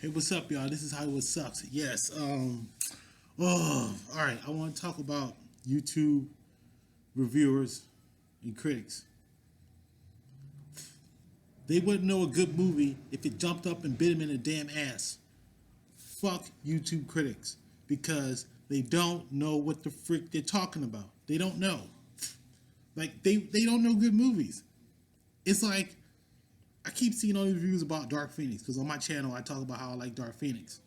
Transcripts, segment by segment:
Hey, what's up, y'all? This is Hollywood Sucks. Yes. Oh, all right. I want to talk about YouTube reviewers and critics. They wouldn't know a good movie if it jumped up and bit them in the damn ass. Fuck YouTube critics because they don't know what the frick they're talking about. They don't know. Like they don't know good movies. It's like I keep seeing all these reviews about Dark Phoenix because on my channel I talk about how I like Dark Phoenix.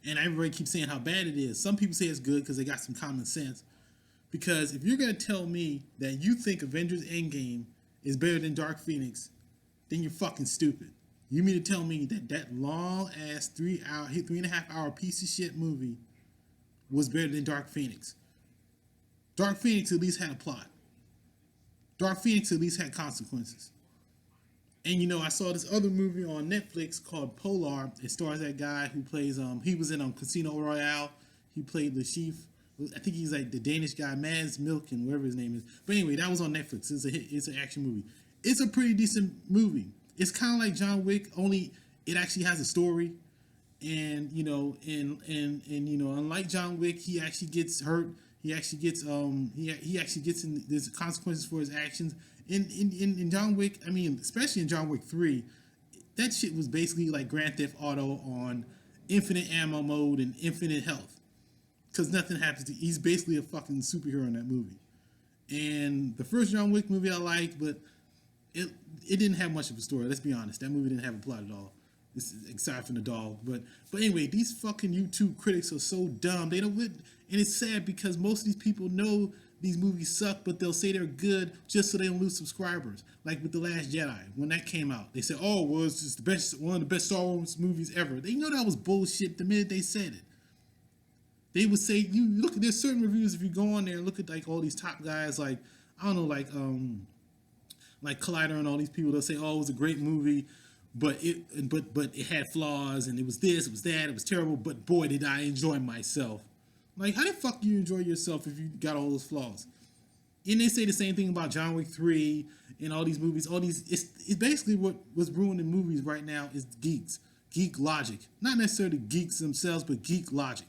And everybody keeps saying how bad it is. Some people say it's good because they got some common sense. Because if you're going to tell me that you think Avengers Endgame is better than Dark Phoenix, then you're fucking stupid. You mean to tell me that that long ass 3.5 hour piece of shit movie was better than Dark Phoenix? Dark Phoenix at least had a plot. Dark Phoenix at least had consequences. And you know, I saw this other movie on Netflix called Polearm. It stars that guy who plays he was in Casino Royale. He played the chief. I think he's like the Danish guy, Mads Milken, whatever his name is. But anyway, that was on Netflix. It's a hit. It's an action movie. It's a pretty decent movie. It's kind of like John Wick, only it actually has a story. And you know, and you know, unlike John Wick, he actually gets hurt. He actually gets he actually gets in. There's consequences for his actions. In John Wick, I mean, especially in John Wick 3, that shit was basically like Grand Theft Auto on infinite ammo mode and infinite health. Because nothing happens to he's basically a fucking superhero in that movie. And the first John Wick movie I liked, but it didn't have much of a story. Let's be honest. That movie didn't have a plot at all. Aside from the dog. But anyway, these fucking YouTube critics are so dumb. They don't and it's sad because most of these people know these movies suck, but they'll say they're good just so they don't lose subscribers. Like with The Last Jedi, when that came out, they said, "Oh, well, it's just one of the best Star Wars movies ever." They know that was bullshit the minute they said it. They would say, "You look." There's certain reviews if you go on there and look at like all these top guys, like I don't know, like Collider and all these people. They'll say, "Oh, it was a great movie, but it had flaws and it was this, it was that, it was terrible. But boy, did I enjoy myself." Like, how the fuck do you enjoy yourself if you got all those flaws? And they say the same thing about John Wick 3 and all these movies. It's basically what was ruining movies right now is geeks. Geek logic. Not necessarily geeks themselves, but geek logic.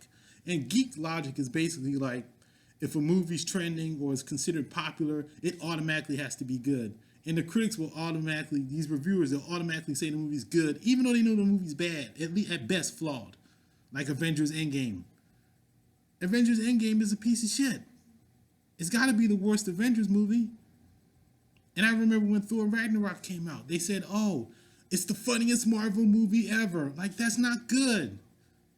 And geek logic is basically like if a movie's trending or is considered popular, it automatically has to be good. And the critics will automatically, these reviewers, they'll automatically say the movie's good, even though they know the movie's bad, at least at best flawed. Like Avengers Endgame. Avengers Endgame is a piece of shit. It's got to be the worst Avengers movie. And I remember when Thor Ragnarok came out, they said, "Oh, it's the funniest Marvel movie ever." Like, that's not good.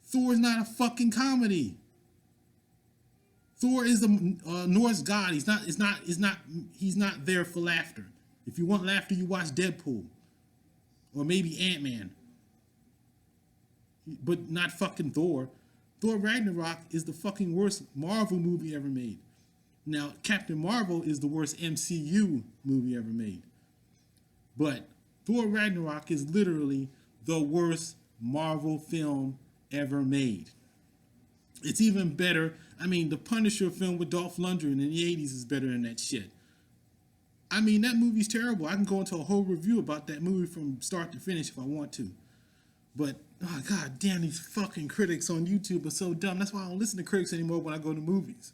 Thor's not a fucking comedy. Thor is a Norse god. He's not there for laughter. If you want laughter, you watch Deadpool. Or maybe Ant-Man. But not fucking Thor. Thor Ragnarok is the fucking worst Marvel movie ever made. Now, Captain Marvel is the worst MCU movie ever made. But Thor Ragnarok is literally the worst Marvel film ever made. It's even better. I mean, the Punisher film with Dolph Lundgren in the 80s is better than that shit. I mean, that movie's terrible. I can go into a whole review about that movie from start to finish if I want to. But, oh, god damn, these fucking critics on YouTube are so dumb. That's why I don't listen to critics anymore when I go to movies.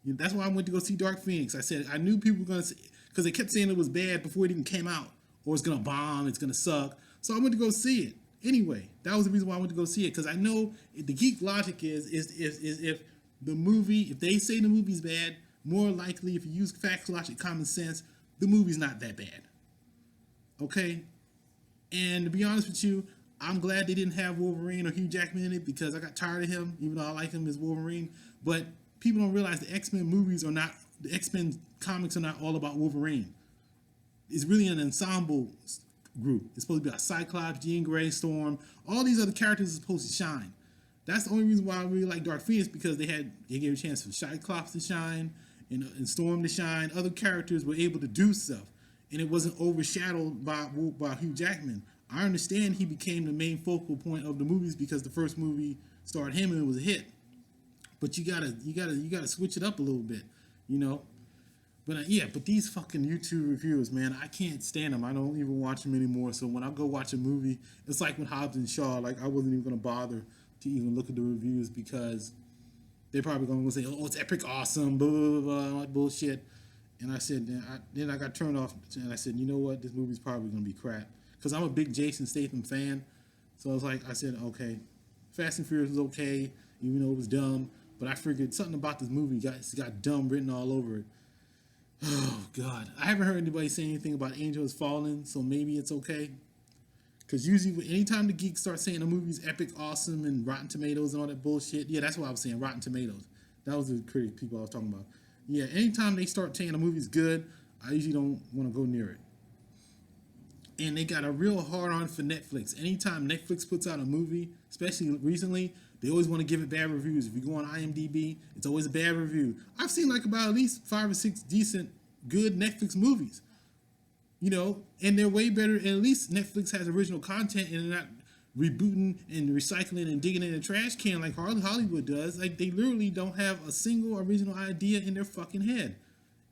That's why I went to go see Dark Phoenix. I said, I knew people were going to see, because they kept saying it was bad before it even came out. Or it's going to bomb, it's going to suck. So I went to go see it. Anyway, that was the reason why I went to go see it. Because I know the geek logic is if the movie, if they say the movie's bad, more likely if you use facts, logic, common sense, the movie's not that bad. Okay? And to be honest with you, I'm glad they didn't have Wolverine or Hugh Jackman in it because I got tired of him, even though I like him as Wolverine. But people don't realize the X-Men movies are not, the X-Men comics are not all about Wolverine. It's really an ensemble group. It's supposed to be like Cyclops, Jean Grey, Storm. All these other characters are supposed to shine. That's the only reason why I really like Dark Phoenix, because they gave a chance for Cyclops to shine and Storm to shine. Other characters were able to do stuff, and it wasn't overshadowed by Hugh Jackman. I understand he became the main focal point of the movies because the first movie starred him and it was a hit. But you gotta switch it up a little bit, you know. But yeah, but these fucking YouTube reviewers, man, I can't stand them. I don't even watch them anymore. So when I go watch a movie, it's like with Hobbs and Shaw. Like I wasn't even gonna bother to even look at the reviews because they're probably gonna say, "Oh, it's epic, awesome, blah blah blah, blah all that bullshit." And I said, then I got turned off, and I said, you know what, this movie's probably gonna be crap because I'm a big Jason Statham fan. So I was like, I said, okay, Fast and Furious was okay, even though it was dumb. But I figured something about this movie got dumb written all over it. Oh God, I haven't heard anybody say anything about Angel Has Fallen, so maybe it's okay. Because usually, anytime the geeks start saying a movie's epic, awesome, and Rotten Tomatoes and all that bullshit, yeah, that's what I was saying. Rotten Tomatoes. That was the critic people I was talking about. Yeah, anytime they start saying a movie's good, I usually don't want to go near it. And they got a real hard on for Netflix. Anytime Netflix puts out a movie, especially recently, they always want to give it bad reviews. If you go on IMDb, it's always a bad review. I've seen like about at least 5 or 6 decent, good Netflix movies. You know, and they're way better. And at least Netflix has original content and they're not rebooting and recycling and digging in the trash can like Hollywood does. Like they literally don't have a single original idea in their fucking head.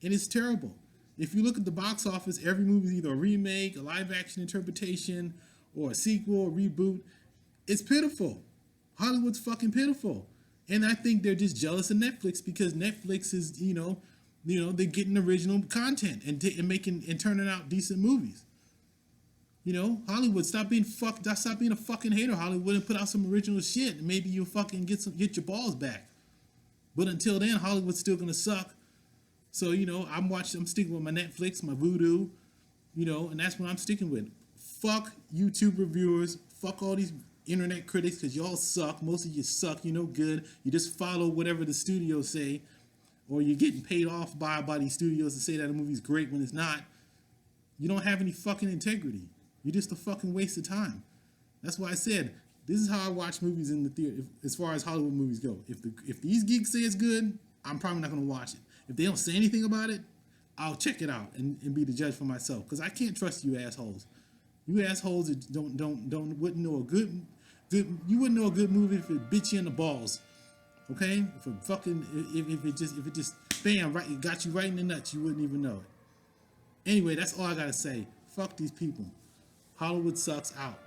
And it's terrible. If you look at the box office, every movie is either a remake, a live action interpretation, or a sequel, a reboot. It's pitiful. Hollywood's fucking pitiful. And I think they're just jealous of Netflix because Netflix is, they're getting original content and making and turning out decent movies. You know, Hollywood, stop being a fucking hater, Hollywood, and put out some original shit. And maybe you'll fucking get your balls back. But until then, Hollywood's still gonna suck. So, I'm sticking with my Netflix, my Vudu, and that's what I'm sticking with. Fuck YouTube reviewers, fuck all these internet critics, because y'all suck. Most of you suck, you're no good. You just follow whatever the studios say, or you're getting paid off by these studios to say that a movie's great when it's not. You don't have any fucking integrity. You're just a fucking waste of time. That's why I said, this is how I watch movies in the theater, as far as Hollywood movies go. If these geeks say it's good, I'm probably not going to watch it. If they don't say anything about it, I'll check it out and be the judge for myself. Because I can't trust you assholes. You assholes that wouldn't know a good you wouldn't know a good movie if it bit you in the balls. Okay? If it just bam, right, it got you right in the nuts, you wouldn't even know it. Anyway, that's all I gotta say. Fuck these people. Hollywood sucks out.